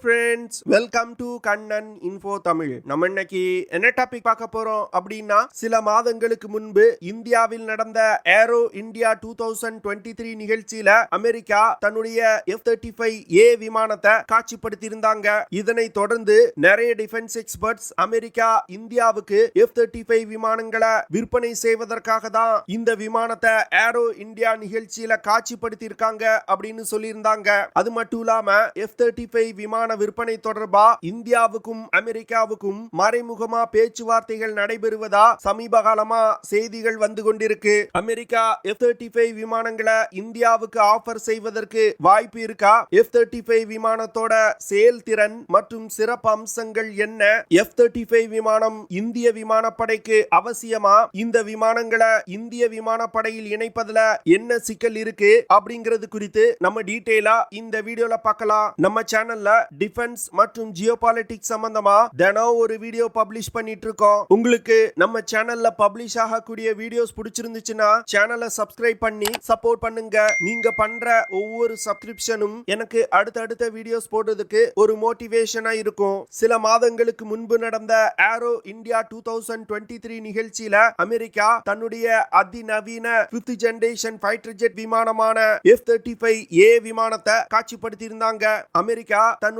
Friends, welcome to Kannan info Tamil. நம்ம இன்னைக்கு என்ன டாபிக் பார்க்க போறோம் அப்படின்னா, சில மாதங்களுக்கு முன்பு இந்தியாவில் நடந்த ஏரோ இந்தியா 2023 நிகழ்ச்சியில அமெரிக்கா தன்னுடைய F-35A விமானத்தை காட்சிப்படுத்தி இருந்தாங்க. இதனை தொடர்ந்து நிறைய டிஃபென்ஸ் எக்ஸ்பர்ட்ஸ் அமெரிக்கா இந்தியாவுக்கு F-35 விமானங்களை விற்பனை செய்வதற்காக தான் இந்த விமானத்தை ஏரோ இந்தியா நிகழ்ச்சியில காட்சிப்படுத்தி இருக்காங்க அப்படின்னு சொல்லியிருந்தாங்க. அது மட்டும் இல்லாம F-35 விமான விற்பனை தொடர்பா இந்தியாவுக்கும் அமெரிக்காவுக்கும் மறைமுகமா பேச்சுவார்த்தைகள் நடைபெறுவதா சமீப காலமா செய்திகள் வந்து கொண்டிருக்கு. அமெரிக்கா F-35 விமானங்களை இந்தியாவுக்கு ஆஃபர் செய்வதற்கு வாய்ப்பு இருக்கா? F-35 விமானத்தோட செயல்திறன் மற்றும் சிறப்பு அம்சங்கள் என்ன? F-35 விமானம் இந்திய விமானப்படைக்கு அவசியமா? இந்த விமானங்களை இந்திய விமானப்படையில் இணைப்பதுல என்ன சிக்கல் இருக்கு அப்படிங்கிறது குறித்து நம்ம டீடைலா இந்த வீடியோல பார்க்கலாம். நம்ம சேனல்ல டிஃபென்ஸ் மற்றும் ஜியோபாலிட்டிக்ஸ் சம்பந்தமா தினம் ஒரு வீடியோ பப்ளிஷ் பண்ணிட்டு இருக்கோம். உங்களுக்கு நம்ம சேனல்ல பப்ளிஷ் ஆகக்கூடிய வீடியோஸ் பிடிச்சிருந்துச்சுன்னா சேனலை சப்ஸ்கிரைப் பண்ணி சப்போர்ட் பண்ணுங்க. நீங்க பண்ற ஒவ்வொரு சப்ஸ்கிரிப்ஷனும் எனக்கு அடுத்தடுத்த வீடியோஸ் போடுறதுக்கு ஒரு மோட்டிவேஷனா இருக்கும். சில மாதங்களுக்கு முன்பு நடந்த ஏரோ இந்தியா 2023 நிகழ்ச்சியில அமெரிக்கா தன்னுடைய அதிநவீன 5th ஜெனரேஷன் fighterjet விமானமான F-35A விமானத்தை காட்சிப்படுத்தி இருந்தாங்க. அமெரிக்கா தன்னுடைய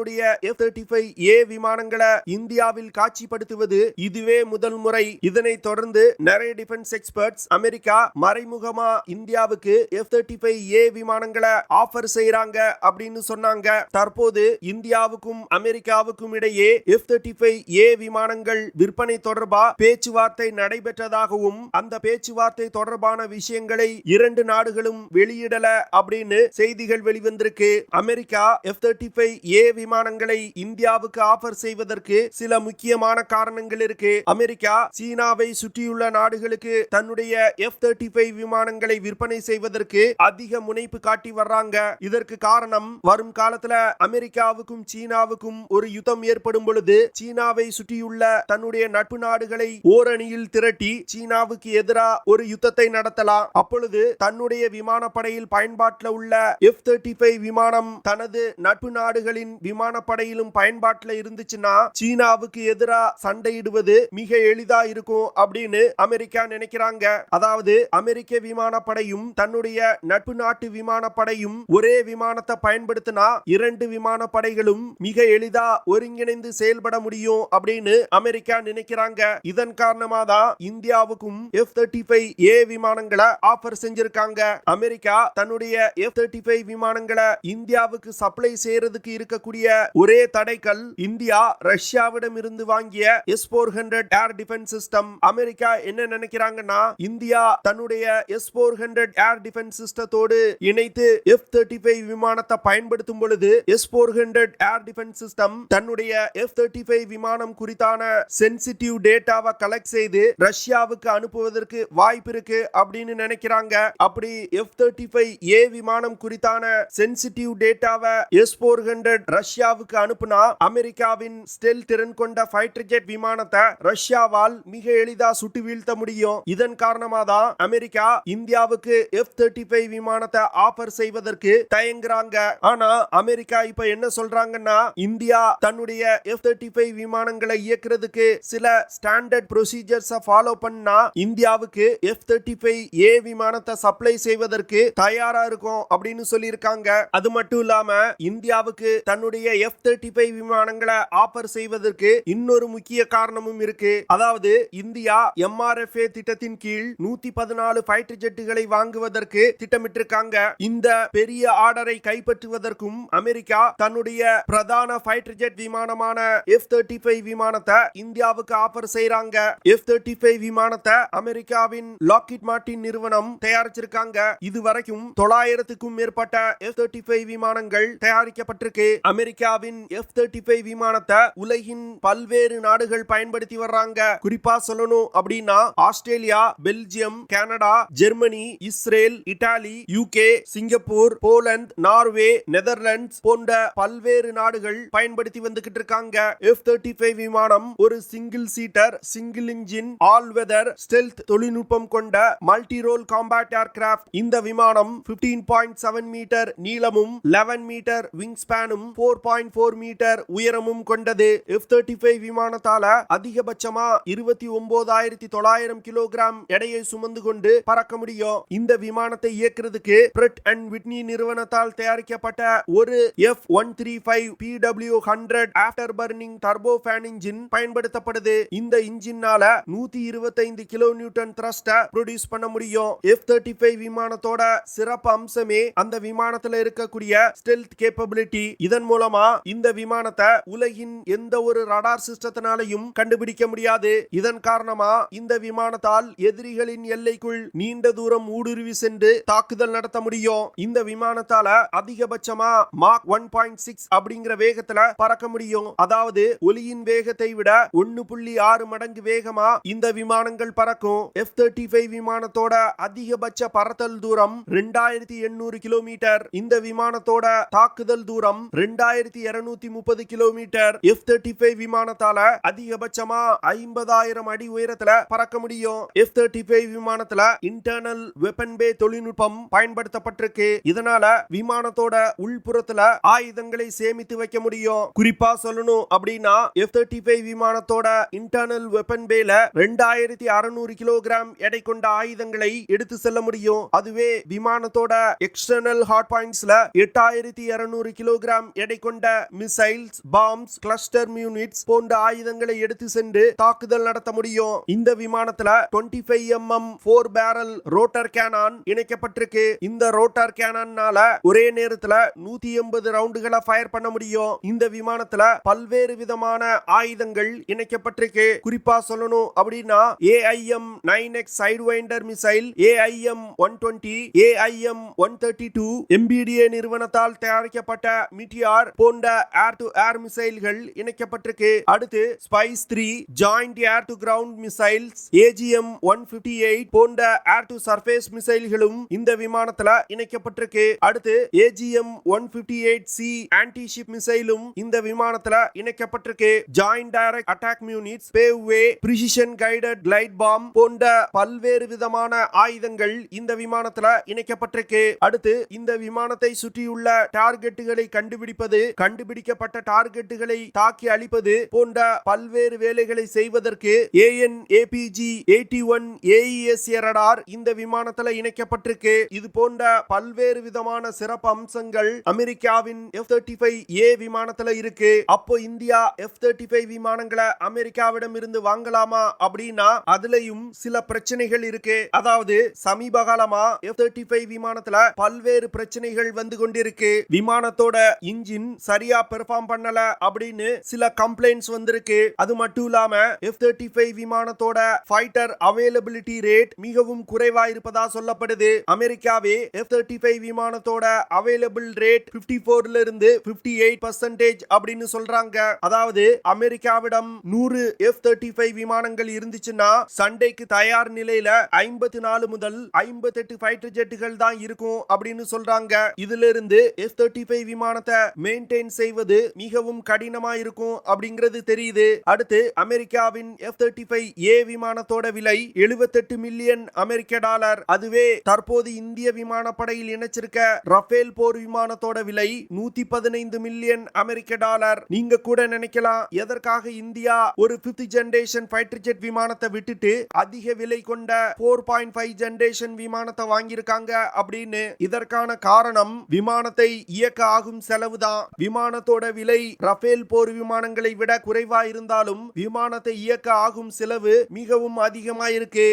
F-35A விமானங்களை இந்தியாவில் காட்சிப்படுத்துவது இதுவே முதல் முறை. இதனை தொடர்ந்து நிறைய டிஃபென்ஸ் எக்ஸ்பர்ட்ஸ் அமெரிக்கா மறைமுகமா இந்தியாவுக்கு F-35A விமானங்களை ஆஃபர் செய்யறாங்க அப்படின்னு சொன்னாங்க. தற்போது இந்தியாவுக்கும் அமெரிக்காவுக்கும் இடையே F-35A விமானங்கள் விற்பனை தொடர்பா பேச்சுவார்த்தை நடைபெற்றதாகவும் அந்த பேச்சுவார்த்தை தொடர்பான விஷயங்களை இரண்டு நாடுகளும் வெளியிடல அப்படின்னு செய்திகள் வெளிவந்திருக்கு. அமெரிக்கா F-35A விமானங்களை இந்தியாவுக்கு ஆஃபர் செய்வதற்கு சில முக்கியமான காரணங்கள் இருக்கு. அமெரிக்கா சீனாவை சுற்றியுள்ள நாடுகளுக்கு தன்னுடைய F-35 விமானங்களை விற்பனை செய்வதற்கு அதிக முனைப்பு காட்டி வர்றாங்க. இதற்கு காரணம், வரும் காலத்துல அமெரிக்காவுக்கும் சீனாவுக்கும் ஒரு யுத்தம் ஏற்படும் பொழுது சீனாவை சுற்றியுள்ள தன்னுடைய நட்பு நாடுகளை ஓரணியில் திரட்டி சீனாவுக்கு எதிராக ஒரு யுத்தத்தை நடத்தலாம். அப்பொழுது தன்னுடைய விமானப்படையில் பயன்பாட்டில் உள்ள F-35 விமானம் தனது நட்பு நாடுகளின் விமானப்படையிலும் பயன்பாட்டில் இருந்துச்சுன்னா சீனாவுக்கு எதிராக சண்டையிடுவது மிக எளிதா இருக்கும் அப்படின்னு அமெரிக்கா நினைக்கிறாங்க. அதாவது அமெரிக்க விமானப்படையும் தன்னுடைய நட்பு நாட்டு விமானப்படையும் ஒரே விமானத்தை பயன்படுத்தினா இரண்டு விமானப்படைகளும் மிக எளிதா ஒருங்கிணைந்து செயல்பட முடியும் அப்படின்னு அமெரிக்கா நினைக்கிறாங்க. இதன் காரணமாக தான் இந்தியாவுக்கும் F-35A விமானங்களை ஆஃபர் செஞ்சிருக்காங்க. அமெரிக்கா தன்னுடைய F-35 விமானங்களை இந்தியாவுக்கு சப்ளை செய்யறதுக்கு இருக்கக்கூடிய ஒரே தடைக்கல் இந்தியா ரஷ்யாவிடம் இருந்து வாங்கிய S-400 air defence system. America என்ன நினைக்கிறாங்கன்னா, இந்தியா தன்னுடைய S-400 ஏர் டிஃபென்ஸ் சிஸ்டத்தோடு இணைத்து F-35 விமானத்தை பயன்படுத்தும் பொழுது S-400 ஏர் டிஃபென்ஸ் சிஸ்டம் தன்னுடைய F-35 விமானம் குறித்தான சென்சிட்டிவ் டேட்டாவை கலெக்ட் செய்து ரஷ்யாவுக்கு அனுப்புவதற்கு வாய்ப்பு இருக்கு அப்படின்னு நினைக்கிறாங்க. அப்படி F-35A விமானம் குறித்தான சென்சிட்டிவ் டேட்டாவை S-400 ரஷ்யாவுக்கு அனுப்புனா அமெரிக்காவின் ஸ்டெல் திறன் கொண்ட fighterjet விமானத்தை ரஷ்யாவால் மிக எளிதா சுட்டு வீழ்த்த முடியும். இதன் காரணமாக தான் அமெரிக்கா இந்தியாவுக்கு F-35 விமானத்தை ஆஃபர் செய்வதற்கு தயங்குறாங்க. ஆனா அமெரிக்கா இப்ப என்ன சொல்றாங்கன்னா, இந்தியா தன்னுடைய F-35 விமானங்களை இயக்குறதுக்கு சில ஸ்டாண்டர்ட் ப்ரொசீஜர்ஸ் ஃபாலோ பண்ணா இந்தியாவுக்கு F-35A விமானத்தை சப்ளை செய்வதற்கு தயாரா இருக்கும் அப்படின்னு சொல்லியிருக்காங்க. அது மட்டும் இல்லாம இந்தியாவுக்கு தன்னுடைய F-35 விமானங்களை ஆஃபர் செய்வதற்கு இன்னொரு முக்கிய காரணமும் இருக்கு. அதாவது இந்தியா MRFA திட்டத்தின் கீழ் 114 ஃபைட்டர் ஜெட்டுகளை வாங்குவதற்கு திட்டமிட்டிருக்காங்க. இந்த பெரிய ஆர்டரை கைப்பற்றுவதற்கும் அமெரிக்கா தன்னுடைய பிரதான ஃபைட்டர் ஜெட் விமானமான F-35 விமானத்தை இந்தியாவுக்கு ஆஃபர் செய்றாங்க. F-35 விமானத்தை அமெரிக்காவின் லாக்ஹீட் மார்டின் நிறுவனம் தயாரிச்சிருக்காங்க. இதுவரைக்கும் 900க்கும் மேற்பட்ட F-35 விமானங்கள் தயாரிக்கப்பட்டிருக்கு. அமெரிக்காவின் F-35 விமானத்தை உலகின் பல்வேறு நாடுகள் பயன்படுத்தி வர்றாங்க. குறிப்பா சொல்லணும் அப்படின்னா Australia, Belgium, Canada, Germany, Israel, Italy, UK, Singapore, Poland, Norway, Netherlands போன்ற பல்வேறு நாடுகள் பயன்படுத்தி வந்துகிட்டு இருக்காங்க. F-35 விமானம் ஒரு single seater, single engine, all weather stealth தொழில்நுட்பம் கொண்ட மல்டி ரோல் காம்பேட் ஏர்கிராஃப்ட். இந்த விமானம் 15.7 மீட்டர் நீளமும் 11 மீட்டர் விங் ஸ்பேனும் 4 12.4 மீட்டர் உயரமும் கொண்டது. F-35 விமானத்தால அதிகபட்சமா 29,900 கிலோகிராம் எடையை சுமந்து கொண்டு பறக்க முடியும். இந்த விமானத்தை இயக்குறதுக்கு பிரெட் அண்ட் விட்னி நிறுவனத்தால் தயாரிக்கப்பட்ட ஒரு F-135 PW100 after burning turbo fan engine பயன்படுத்தப்படுது. இந்த இன்ஜினால 125 கிலோ நியூட்டன் த்ரஸ்ட ப்ரொடியூஸ் பண்ண முடியும். F-35 விமானத்தோட சிறப்பு அம்சமே அந்த விமானத்துல இருக்கக்கூடிய ஸ்டெல்த் கேப்பபிலிட்டி. இதன் மூலமா இந்த விமானத்தை உலகின் எந்த ஒரு ரடார் சிஸ்டத்தினாலையும் கண்டுபிடிக்க முடியாது. இதன் காரணமா இந்த விமானத்தால் எதிரிகளின் எல்லைக்குள் நீண்ட தூரம் ஊடுருவி சென்று தாக்குதல் நடத்த முடியும். இந்த விமானத்தால அதிகபட்சமா மாக் 1.6 அப்படிங்கிற வேகத்துல பறக்க முடியும். அதாவது ஒலியின் வேகத்தை விட 1.6 மடங்கு வேகமா இந்த விமானங்கள் பறக்கும். F-35 விமானத்தோட அதிகபட்ச பறத்தல் தூரம் 2800 கிலோமீட்டர். இந்த விமானத்தோட தாக்குதல் தூரம் 2230 கிலோமீட்டர். F-35 விமானத்தால அதிகபட்சமா 50,000 அடி உயரத்துல பறக்க முடியும். F-35 விமானத்துல இன்டர்னல் வெப்பன் பே தொழில்நுட்பம் பயன்படுத்தப்பட்டிருக்கு. இதனால விமானத்தோட உள்புறத்துல ஆயுதங்களை சேமித்து வைக்க முடியும். குறிப்பா சொல்லணும் அப்படின்னா F-35 விமானத்தோட இன்டர்னல் வெப்பன் பேல 2600 கிலோகிராம் எடை கொண்ட ஆயுதங்களை எடுத்து செல்ல முடியும். அதுவே விமானத்தோட எக்ஸ்டர்னல் ஹார்ட் பாயிண்ட்ஸ்ல 8200 கிலோகிராம் எடை கொண்ட மிசைல்ஸ், பாம்ஸ், கிளஸ்டர் யூனிட்ஸ் போன்ற ஆயுதங்களை எடுத்து சென்று தாக்குதல் நடத்த முடியும். இந்த விமானத்துல 25 mm 4 பேரல் ரோட்டர் கேனான் இணைக்கப்பட்டிருக்கு. இந்த ரோட்டர் கேனான்னால ஒரே நேரத்துல 180 ரவுண்டுகளை ஃபயர் பண்ண முடியும். இந்த விமானத்துல பல்வேறு விதமான ஆயுதங்கள் இணைக்கப்பட்டிருக்கு. குறிப்பா சொல்லணும் அப்படின்னா AIM-9X சைட்வைண்டர் missile, AIM-120, AIM-132, MBDA நிறுவனத்தால் தயாரிக்கப்பட்ட மீட்டியார் போன்ற ஏர் டு ஏர் மிசைல்கள் இணைக்கப்பட்டிருக்கு. அடுத்து Spice 3 joint air to ground missiles, AGM-158 போன்ற ஏர் டு சர்ஃபேஸ் மிசைல்களும் இந்த விமானத்துல இணைக்கப்பட்டிருக்கு. அடுத்து AGM-158C ஆன்டி ஷிப் மிசைலும் இந்த விமானத்துல இணைக்கப்பட்டிருக்கு. Joint direct attack units, Paveway, precision guided glide bomb போன்ற பல்வேறு விதமான ஆயுதங்கள் இந்த விமானத்துல இணைக்கப்பட்டிருக்கு. அடுத்து இந்த விமானத்தை சுற்றியுள்ள டார்கெட்டுகளை கண்டுபிடிப்பது, கண்டுபிடிக்கப்பட்ட டார்கெட்டுகளை தாக்கி அழிப்பது போன்ற பல்வேறு வேலைகளை செய்வதற்கு AN/APG-81 AES ரடார் இந்த விமானத்துல இணைக்கப்பட்டிருக்கு. இது போன்ற பல்வேறு விதமான சிறப்பு அம்சங்கள் அமெரிக்காவின் F-35A விமானத்துல இருக்கு. அப்போ இந்தியா F-35 விமானங்களை அமெரிக்காவிடம் இருந்து வாங்கலாமா அப்படின்னா அதுலயும் சில பிரச்சனைகள் இருக்கு. அதாவது சமீப காலமா F-35 விமானத்துல பல்வேறு பிரச்சனைகள் வந்து கொண்டிருக்கு. விமானத்தோட இன்ஜின் சரியா பெர்ஃபார்ம் பண்ணல அப்படின்னு சில கம்ப்ளைண்ட்ஸ் வந்திருக்கு. அது மட்டும் இல்லாம F-35 விமானத்தோட ஃபைட்டர் அவைலபிலிட்டி ரேட் மிகவும் குறைவா இருப்பதா சொல்லப்படுது. அமெரிக்காவே F-35 விமானத்தோட அவைலபிள் ரேட் 54ல இருந்து 58% அப்படின்னு சொல்றாங்க. அதாவது அமெரிக்காவிடம் 100 F-35 விமானங்கள் இருந்துச்சுன்னா சண்டைக்கு தயார் நிலையில 54 முதல் 58 ஃபைட்டர் ஜெட்டுகள் தான் இருக்கும் அப்படின்னு சொல்றாங்க. இதுல இருந்து F-35 விமானத்தை மெயின்டைன் செய்வது மிகவும் கடினமா இருக்கும் அப்படிங்கிறது தெரியுது. அடுத்து அமெரிக்காவின் F-35A விமானத்தோட விலை 78 மில்லியன் அமெரிக்க டாலர். அதுவே தற்போது இந்திய விமானப்படையில் இணைச்சிருக்க ரஃபேல் போர் விமானத்தோட விலை 115 மில்லியன் அமெரிக்க டாலர். நீங்க கூட நினைக்கலாம், எதற்காக இந்தியா ஒரு 5th ஜெனரேஷன் ஃபைட்டர் ஜெட் விமானத்தை விட்டுட்டு அதிக விலை கொண்ட 4.5 ஜெனரேஷன் விமானத்தை வாங்கியிருக்காங்க அப்படின்னு. இதற்கான காரணம் விமானத்தை இயக்க ஆகும் செலவுதான். விமானத்தோட விலை ரஃபேல் போர் விமானங்களை விட குறைவா இருந்தாலும் விமானத்தை இயக்க ஆகும் செலவு மிகவும் அதிகமா இருக்கு.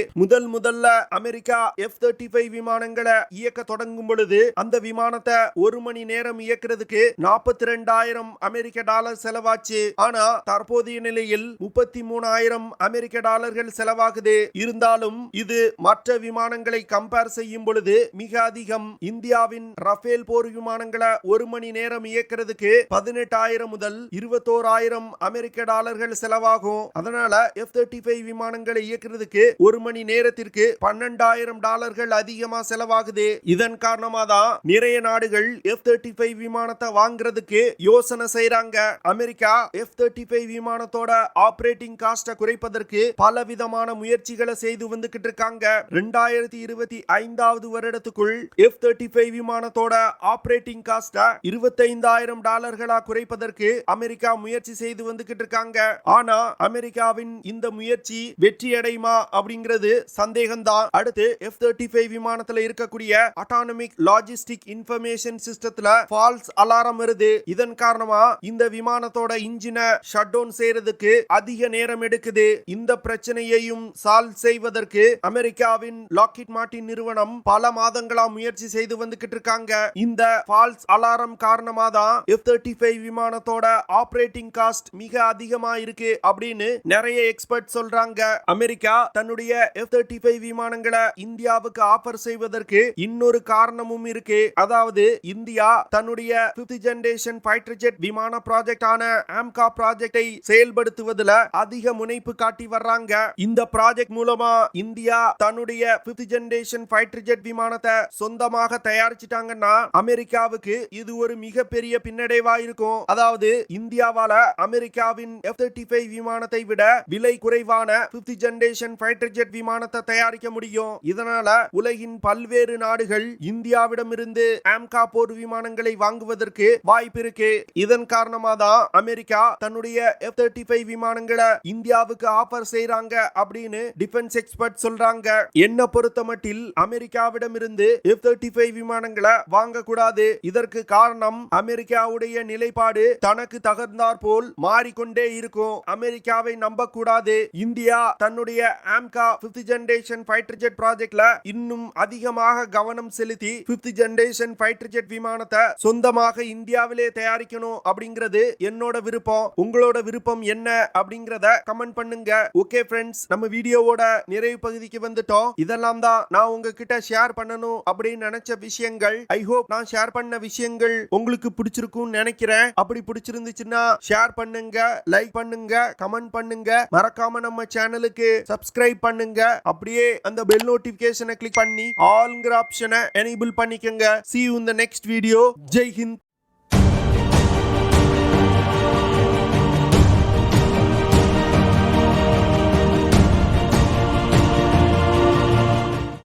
முதல்ல அமெரிக்கா F-35 விமானங்களை இயக்க தொடங்கும் பொழுது அந்த விமானத்தை ஒரு மணி நேரம் இயக்குறதுக்கு 42,000 அமெரிக்க டாலர் செலவாச்சு. ஆனா தற்போதைய நிலையில் 33,000 அமெரிக்க டாலர்கள் செலவாகுது. இருந்தாலும் இது மற்ற விமானங்களை கம்பேர் செய்யும் பொழுது மிக அதிகம். இந்தியாவின் ரஃபேல் போர் விமானங்களை ஒரு மணி நேரம் இயக்கிறதுக்கு 18,000 முதல் 21,000 அமெரிக்க டாலர்கள் செலவாகும். அதனால F-35 விமானங்களை இயக்கிறதுக்கு ஒரு மணி நேரத்திற்கு 12,000 டாலர்கள் அதிகமா செலவாகுது. இதன் காரணமா தான் நிறைய நாடுகள் F-35 விமானத்தை வாங்குறதுக்கு யோசனை செய்றாங்க. அமெரிக்கா F-35 விமானத்தோட ஆபரேட்டிங் காஸ்ட குறைப்பதற்கு பல விதமான முயற்சிகளை செய்து வந்துகிட்டு இருக்காங்க. 2025 வருடத்துக்குள் F-35 விமானத்தோட ஆபரேட்டிங் காஸ்ட 25,000 டாலர்களா குறைப்பதற்கு அமெரிக்கா முயற்சி செய்து வந்துகிட்டு இருக்காங்க. ஆனா அமெரிக்காவின் இந்த முயற்சி வெற்றி அடையுமா அப்படிங்கிறது சந்தேகம்தான். அடுத்து F-35 விமானத்துல இருக்கக்கூடிய அட்டானமிக் லாஜிஸ்டிக் இன்ஃபர்மேஷன் சிஸ்டத்துல ஃபால்ஸ் அலாரம் வருது. இதன் காரணமா இந்த விமானத்தோட இன்ஜினை ஷட் டவுன் செய்யறதுக்கு அதிக நேரம் எடுக்குது. இந்த பிரச்சனையையும் சால்வ் செய்வதற்கு அமெரிக்காவின் லாக்ஹீட் மார்ட்டின் நிறுவனம் பல மாதங்களா முயற்சி செய்து வந்துகிட்டு இருக்காங்க. இந்த ஃபால்ஸ் அலாரம் காரணமா தான் F-35 விமானத்தோட ஆபரேட்டிங் காஸ்ட் மிக அதிகமா இருக்கு அப்படின்னு நிறைய எக்ஸ்பர்ட் சொல்றாங்க. அமெரிக்கா தன்னுடைய F-35 விமானங்களை இந்தியாவுக்கு ஆஃபர் செய்வதற்கு இன்னொரு காரணமும் இருக்கு. அதாவது இந்தியா தன்னுடைய 5th ஜெனரேஷன் ஃபைட்டர்ஜெட் விமான ப்ராஜெக்டான ஆம்கா ப்ராஜெக்டை செயல்படுத்துவதில் அதிக முனைப்பு காட்டி வர்றாங்க. இந்த ப்ராஜெக்ட் மூலமா இந்தியா தன்னுடைய 5th ஜெனரேஷன் ஃபைட்டர்ஜெட் விமானத்தை சொந்தமாக தயாரிச்சிட்டாங்கன்னா அமெரிக்காவுக்கு இது ஒரு மிகப்பெரிய பின்னடைவா இருக்கும். அதாவது இந்தியாவால அமெரிக்காவின் F-35 விமானத்தை விட விலை குறைவான 5th ஜெனரேஷன் ஃபைட்டர்ஜெட் விமானத்தை தயாரிக்க முடியும். இதனால உலகின் பல்வேறு நாடுகள் இந்தியாவிடமிருந்து ஆம்கா போர் விமானங்களை வாங்குவதற்கு வாய்ப்பு இருக்கு. இதன் காரணமா தான் அமெரிக்கா தன்னுடைய F-35 விமானங்களை இந்தியாவுக்கு ஆஃபர் செய்றாங்க அப்படின்னு டிஃபென்ஸ் எக்ஸ்பர்ட் சொல்றாங்க. என்ன பொறுத்தமட்டில் அமெரிக்காவிடமிருந்து F-35 விமானங்களை வாங்க கூடாது. இதற்கு காரணம் அமெரிக்காவுடைய நிலைப்பாடு தனக்கு தகுந்தாற் போல் மாறிக்கொண்டே இருக்கும். அமெரிக்காவை நம்ப கூடாது. இந்தியா தன்னுடைய ஆம்கா 5th ஜெனரேஷன் ஃபைட்டர்ஜெட் ப்ராஜெக்ட்ல இன்னும் அதிகமாக கவனம் செலுத்தி 5th ஜெனரேஷன் ஃபைட்டர்ஜெட் விமானத்தை சொந்தமாக இந்தியாவிலே தயாரிக்கணும் அப்படிங்கிறது என்னோட விருப்பம். உங்களோட விருப்பம் என்ன அப்படிங்கறத கமெண்ட் பண்ணுங்க. ஓகே ஃப்ரெண்ட்ஸ், நம்ம வீடியோவோட நிறைவு பகுதிக்கு வந்துட்டோம். இதெல்லாம் தான் நான் உங்ககிட்ட ஷேர் பண்ணணும் அப்படின்னு நினைச்ச விஷயங்கள். ஐ ஹோப் நான் ஷேர் பண்ண விஷயங்கள் உங்களுக்கு பிடிச்சிருக்கும் நினைக்கிறேன். அப்படி பிடிச்சிருந்துச்சுன்னா ஷேர் பண்ணுங்க, லைக் பண்ணுங்க, கமெண்ட் பண்ணுங்க. மறக்காம நம்ம சேனலுக்கு சப்ஸ்கிரைப் பண்ணுங்க. அப்படியே அந்த பெல் நோட்டிபிகேஷனை கிளிக் பண்ணி ஆல்ங்கிற ஆப்ஷனை எனேபிள் பண்ணிக்கங்க. See you in the next video. Jai Hind.